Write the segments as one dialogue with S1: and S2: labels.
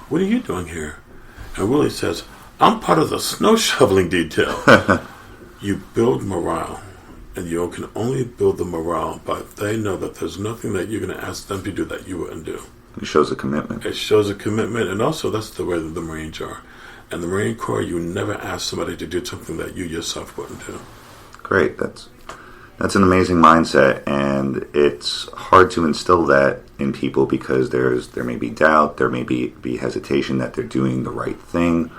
S1: what are you doing here? And Willie says, I'm part of the snow shoveling detail. You build morale, and you can only build the morale, but they know that there's nothing that you're going to ask them to do that you wouldn't do.
S2: It shows a commitment.
S1: It shows a commitment, and also that's the way that the Marines are. And the Marine Corps, you never ask somebody to do something that you yourself wouldn't do.
S2: Great. That's an amazing mindset, and it's hard to instill that in people because there may be doubt, there may be hesitation that they're doing the right thing.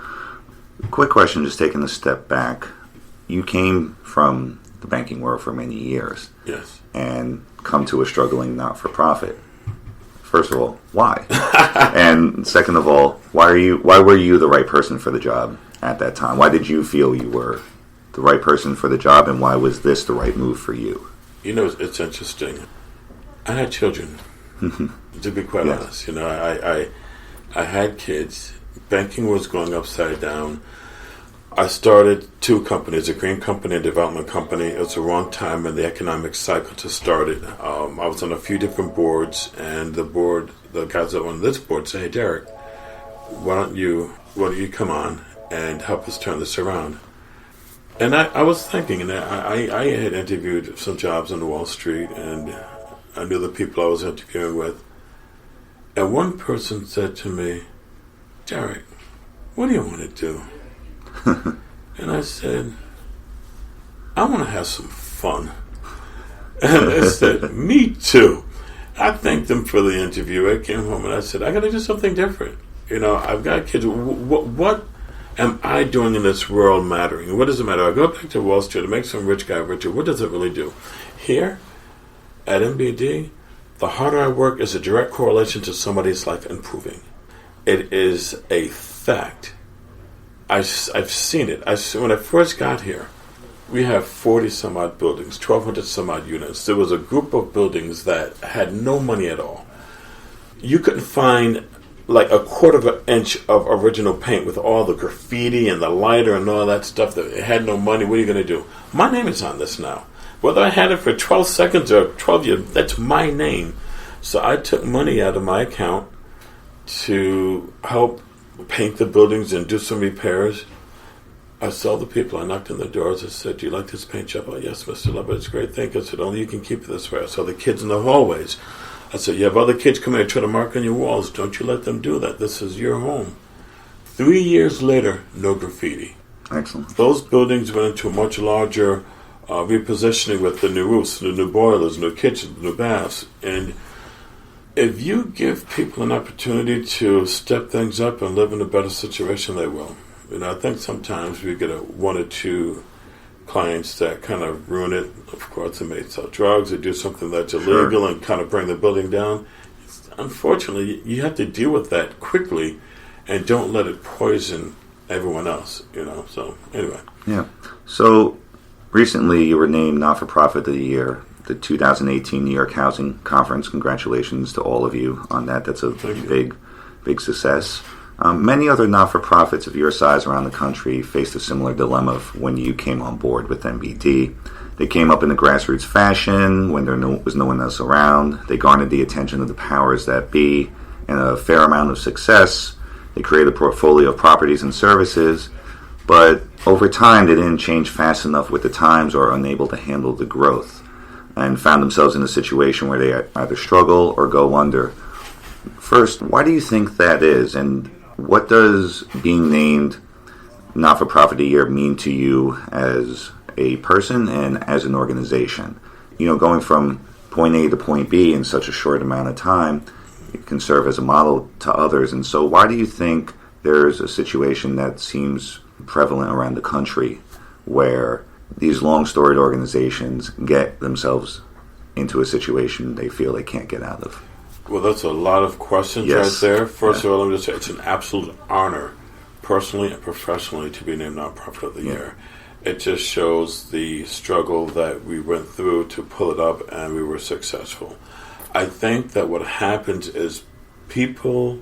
S2: Quick question, just taking a step back. You came from the banking world for many years.
S1: Yes.
S2: And come to a struggling not-for-profit. First of all, why? And second of all, why were you the right person for the job at that time? Why did you feel you were the right person for the job, and why was this the right move for you?
S1: You know, it's interesting. I had children, to be quite honest. You know, I had kids. Banking was going upside down. I started 2 companies, a green company and a development company. It was the wrong time in the economic cycle to start it. I was on a few different boards, and the guys that were on this board said, hey, Derrick, why don't you come on and help us turn this around? And I was thinking, and I had interviewed some jobs on Wall Street, and I knew the people I was interviewing with. And one person said to me, Derrick, what do you want to do? And I said, I want to have some fun. And they said, me too. I thanked them for the interview. I came home and I said, I got to do something different. You know, I've got kids. What am I doing in this world mattering? What does it matter? I go back to Wall Street to make some rich guy richer. What does it really do? Here at MBD, the harder I work is a direct correlation to somebody's life improving. It is a fact. I've seen it. When I first got here, we have 40 some odd buildings, 1,200 some odd units. There was a group of buildings that had no money at all. You couldn't find like a quarter of an inch of original paint with all the graffiti and the lighter and all that stuff that it had no money. What are you going to do? My name is on this now. Whether I had it for 12 seconds or 12 years, that's my name. So I took money out of my account to help paint the buildings and do some repairs. I saw the people. I knocked on the doors. I said, do you like this paint job? Oh, yes, Mr. Lovett, it's great. Thank you. I said, only you can keep it this way. I saw the kids in the hallways. I said, you have other kids come here and try to mark on your walls. Don't you let them do that. This is your home. 3 years later, no graffiti.
S2: Excellent.
S1: Those buildings went into a much larger repositioning with the new roofs, the new boilers, new kitchens, new baths. And if you give people an opportunity to step things up and live in a better situation, they will. You know, I think sometimes we get 1 or 2 clients that kind of ruin it. Of course, they may sell drugs or do something that's illegal and kind of bring the building down. Unfortunately, you have to deal with that quickly and don't let it poison everyone else, you know. So, anyway. Yeah.
S2: So, recently you were named Not-for-Profit of the Year, the 2018 New York Housing Conference. Congratulations to all of you on that. That's a big success. Many other not-for-profits of your size around the country faced a similar dilemma when you came on board with MBD. They came up in a grassroots fashion when there was no one else around. They garnered the attention of the powers that be and a fair amount of success. They created a portfolio of properties and services, but over time they didn't change fast enough with the times or unable to handle the growth, and found themselves in a situation where they either struggle or go under. First, why do you think that is, and what does being named Not-for-Profit of the Year mean to you as a person and as an organization? You know, going from point A to point B in such a short amount of time, it can serve as a model to others. And so why do you think there's a situation that seems prevalent around the country where these long-storied organizations get themselves into a situation they feel they can't get out of?
S1: Well, that's a lot of questions right there. First of all, let me just say it's an absolute honor, personally and professionally, to be named Nonprofit of the Year. It just shows the struggle that we went through to pull it up, and we were successful. I think that what happens is people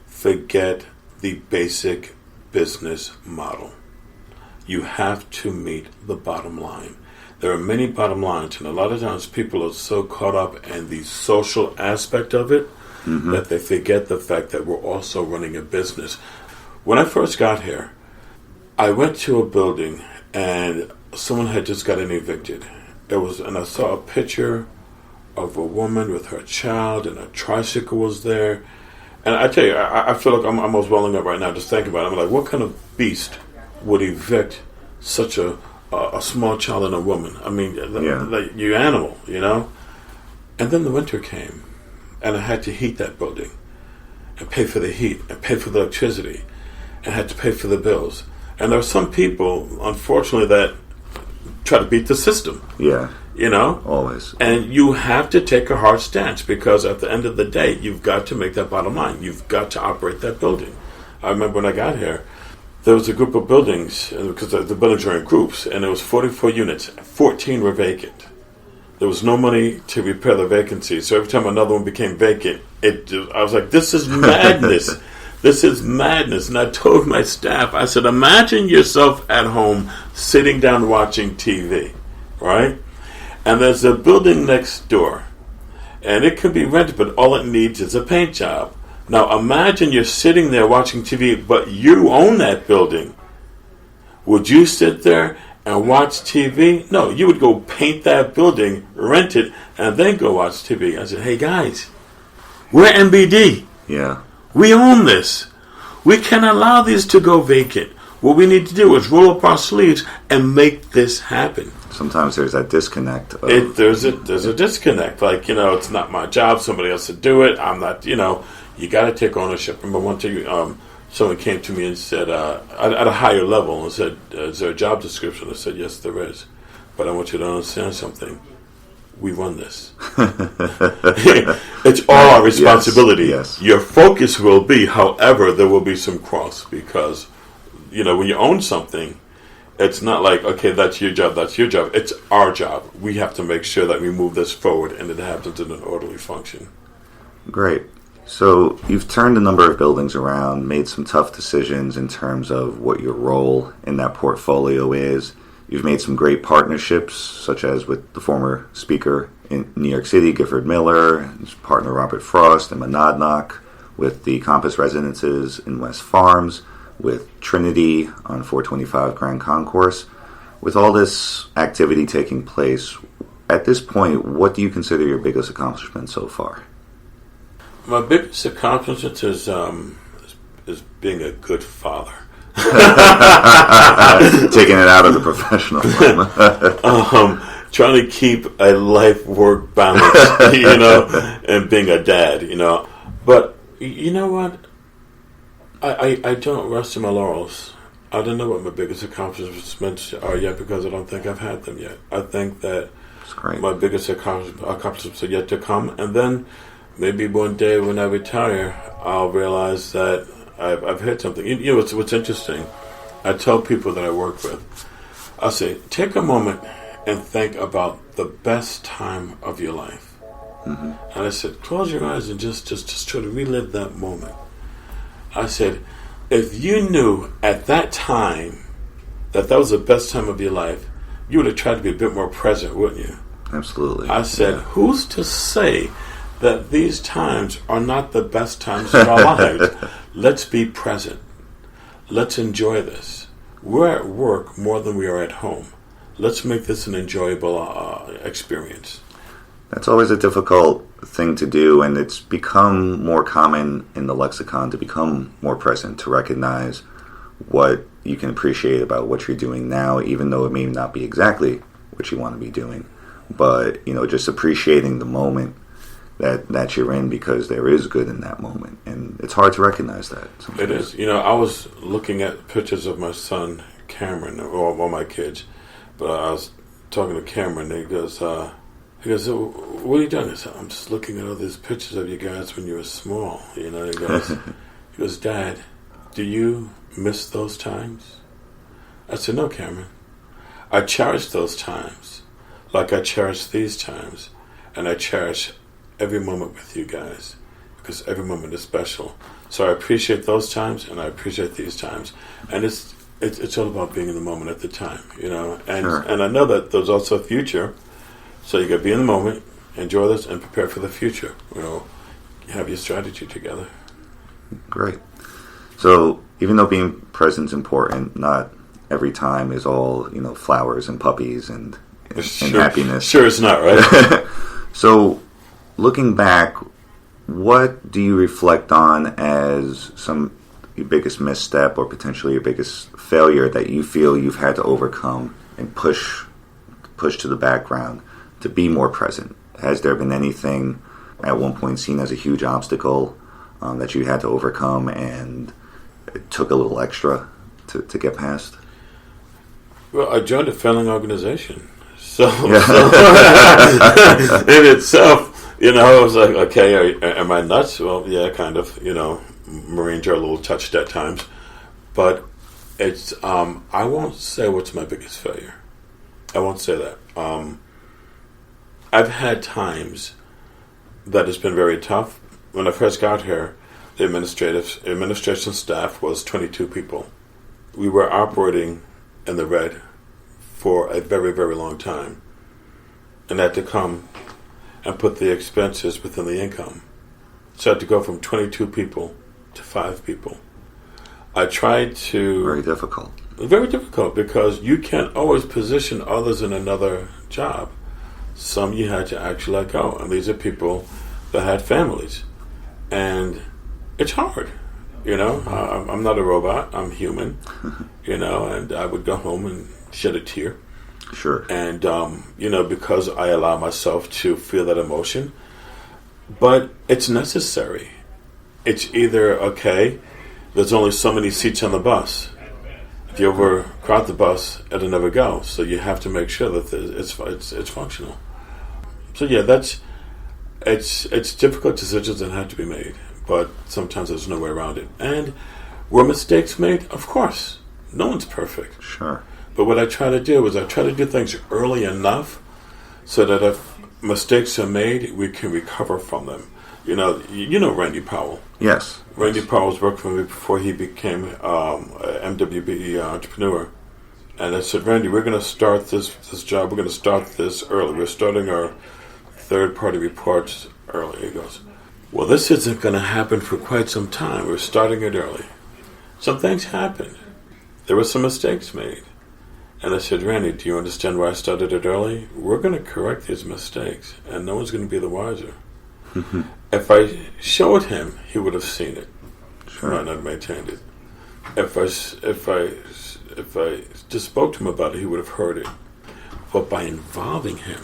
S1: forget the basic business model. You have to meet the bottom line. There are many bottom lines, and a lot of times people are so caught up in the social aspect of it that they forget the fact that we're also running a business. When I first got here, I went to a building and someone had just gotten evicted. And I saw a picture of a woman with her child, and a tricycle was there. And I tell you, I feel like I'm almost welling up right now just thinking about it. I'm like, what kind of beast would evict such a small child and a woman? I mean, like you animal, you know? And then the winter came, and I had to heat that building, and pay for the heat, and pay for the electricity, and had to pay for the bills. And there are some people, unfortunately, that try to beat the system.
S2: Yeah.
S1: You know?
S2: Always.
S1: And you have to take a hard stance, because at the end of the day, you've got to make that bottom line. You've got to operate that building. I remember when I got here, there was a group of buildings, because the buildings are in groups, and there was 44 units. 14 were vacant. There was no money to repair the vacancies. So every time another one became vacant, I was like, this is madness. This is madness. And I told my staff, I said, imagine yourself at home sitting down watching TV, right? And there's a building next door, and it could be rented, but all it needs is a paint job. Now imagine you're sitting there watching TV, but you own that building. Would you sit there and watch TV? No, you would go paint that building, rent it, and then go watch TV. I said, hey guys, we're MBD.
S2: Yeah.
S1: We own this. We can't allow these to go vacant. What we need to do is roll up our sleeves and make this happen.
S2: Sometimes there's that disconnect.
S1: There's a disconnect. Like, you know, it's not my job. Somebody else to do it. I'm not, you know, you got to take ownership. I remember one time someone came to me and said, at a higher level, and said, is there a job description? I said, yes, there is. But I want you to understand something. We run this. It's all our responsibility.
S2: Yes.
S1: Your focus will be, however, there will be some cross, because, you know, when you own something, it's not like, okay, that's your job. It's our job. We have to make sure that we move this forward and it happens in an orderly function.
S2: Great. So you've turned a number of buildings around, made some tough decisions in terms of what your role in that portfolio is. You've made some great partnerships, such as with the former speaker in New York City, Gifford Miller, his partner Robert Frost in Monadnock, with the Compass Residences in West Farms, with Trinity on 425 Grand Concourse. With all this activity taking place, at this point, what do you consider your biggest accomplishment so far?
S1: My biggest accomplishment is being a good father.
S2: Taking it out of the professional one.
S1: Trying to keep a life-work balance, you know, and being a dad, you know. But you know what? I don't rest in my laurels. I don't know what my biggest accomplishments are yet, because I don't think I've had them yet. I think that my biggest accomplishments are yet to come, and then maybe one day when I retire, I'll realize that I've hit something. You know, what's interesting, I tell people that I work with, I say, take a moment and think about the best time of your life. Mm-hmm. And I said, close your eyes and just try to relive that moment. I said, if you knew at that time that was the best time of your life, you would have tried to be a bit more present, wouldn't you?
S2: Absolutely.
S1: I said, who's to say that these times are not the best times of our lives? Let's be present. Let's enjoy this. We're at work more than we are at home. Let's make this an enjoyable experience.
S2: That's always a difficult thing to do, and it's become more common in the lexicon to become more present, to recognize what you can appreciate about what you're doing now, even though it may not be exactly what you want to be doing. But, you know, just appreciating the moment that you're in, because there is good in that moment, and it's hard to recognize that sometimes.
S1: It is. You know, I was looking at pictures of my son Cameron, or my kids, but I was talking to Cameron, and he goes, "So, what are you doing?" I said, "I'm just looking at all these pictures of you guys when you were small." You know, he goes, "Dad, do you miss those times?" I said, "No, Cameron. I cherish those times, like I cherish these times, and I cherish every moment with you guys, because every moment is special. So I appreciate those times, and I appreciate these times, and it's all about being in the moment at the time, you know. And
S2: Sure.
S1: And I know that there's also a future, so you got to be in the moment, enjoy this, and prepare for the future. You know, have your strategy together.
S2: Great. So even though being present's important, not every time is all, flowers and puppies and happiness.
S1: Sure, it's not, right?
S2: So looking back, what do you reflect on as your biggest misstep or potentially your biggest failure that you feel you've had to overcome and push to the background to be more present? Has there been anything at one point seen as a huge obstacle that you had to overcome and it took a little extra to get past?
S1: Well, I joined a failing organization. So in itself, I was like, okay, am I nuts? Well, yeah, kind of. Marines are a little touched at times. But it's, I won't say what's my biggest failure. I won't say that. I've had times that it's been very tough. When I first got here, the administration staff was 22 people. We were operating in the red for a very, very long time, and had to come and put the expenses within the income. So I had to go from 22 people to 5 people. I tried to...
S2: Very difficult.
S1: Very difficult, because you can't always position others in another job. Some you had to actually let go, and these are people that had families. And it's hard, I'm not a robot, I'm human, and I would go home and shed a tear.
S2: Sure.
S1: And, because I allow myself to feel that emotion. But it's necessary. It's either, okay, there's only so many seats on the bus. If you overcrowd the bus, it'll never go. So you have to make sure that it's functional. So yeah, it's difficult decisions that have to be made. But sometimes there's no way around it. And were mistakes made? Of course. No one's perfect.
S2: Sure.
S1: But what I try to do is I try to do things early enough so that if mistakes are made, we can recover from them. You know Randy Powell.
S2: Yes.
S1: Randy Powell was working for me before he became an MWBE entrepreneur. And I said, Randy, we're going to start this job. We're going to start this early. We're starting our third-party reports early. He goes, well, this isn't going to happen for quite some time. We're starting it early. Some things happened. There were some mistakes made. And I said, Randy, do you understand why I started it early? We're going to correct these mistakes, and no one's going to be the wiser. If I showed him, he would have seen it.
S2: Sure.
S1: Might not have maintained it. If I just spoke to him about it, he would have heard it. But by involving him,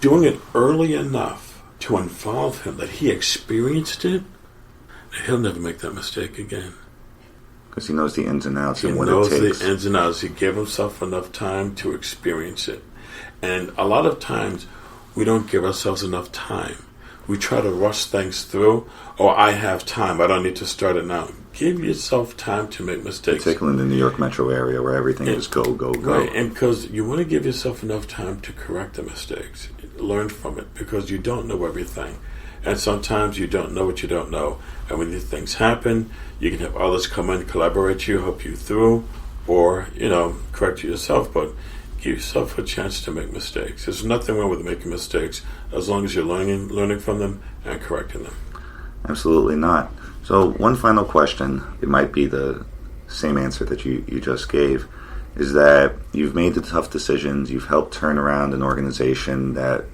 S1: doing it early enough to involve him that he experienced it, he'll never make that mistake again.
S2: Because he knows the ins and outs and what it takes.
S1: He knows the ins and outs. He gave himself enough time to experience it. And a lot of times, we don't give ourselves enough time. We try to rush things through. Oh, I have time. I don't need to start it now. Give yourself time to make mistakes.
S2: Particularly in the New York metro area where everything is go, go, go.
S1: Right, and because you want to give yourself enough time to correct the mistakes. Learn from it, because you don't know everything. And sometimes you don't know what you don't know. And when these things happen, you can have others come in, collaborate you, help you through, or, correct you yourself, but give yourself a chance to make mistakes. There's nothing wrong with making mistakes as long as you're learning from them and correcting them.
S2: Absolutely not. So one final question, it might be the same answer that you just gave, is that you've made the tough decisions, you've helped turn around an organization that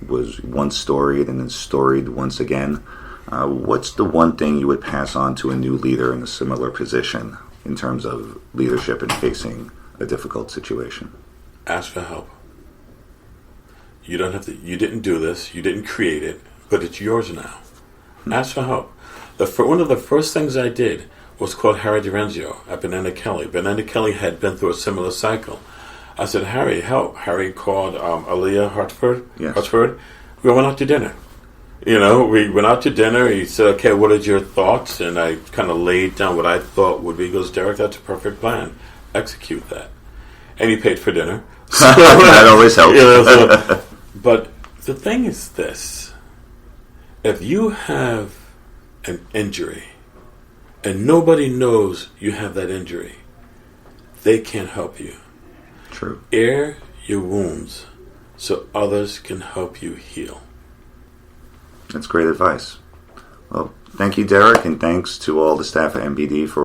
S2: was once storied and then storied once again. What's the one thing you would pass on to a new leader in a similar position in terms of leadership and facing a difficult situation?
S1: Ask for help. You don't have to. You didn't do this. You didn't create it, but it's yours now. Ask for help. One of the first things I did was call Harry D'Arenzio at Banana Kelly. Banana Kelly had been through a similar cycle. I said, Harry, help. Harry called Aaliyah Hartford.
S2: Yes.
S1: Hartford. We went out to dinner. We went out to dinner. He said, okay, what are your thoughts? And I kind of laid down what I thought would be. He goes, Derrick, that's a perfect plan. Execute that. And he paid for dinner. So,
S2: that always helps.
S1: But the thing is this. If you have an injury and nobody knows you have that injury, they can't help you.
S2: True.
S1: Air your wounds so others can help you heal.
S2: That's great advice. Well, thank you, Derrick, and thanks to all the staff at MBD for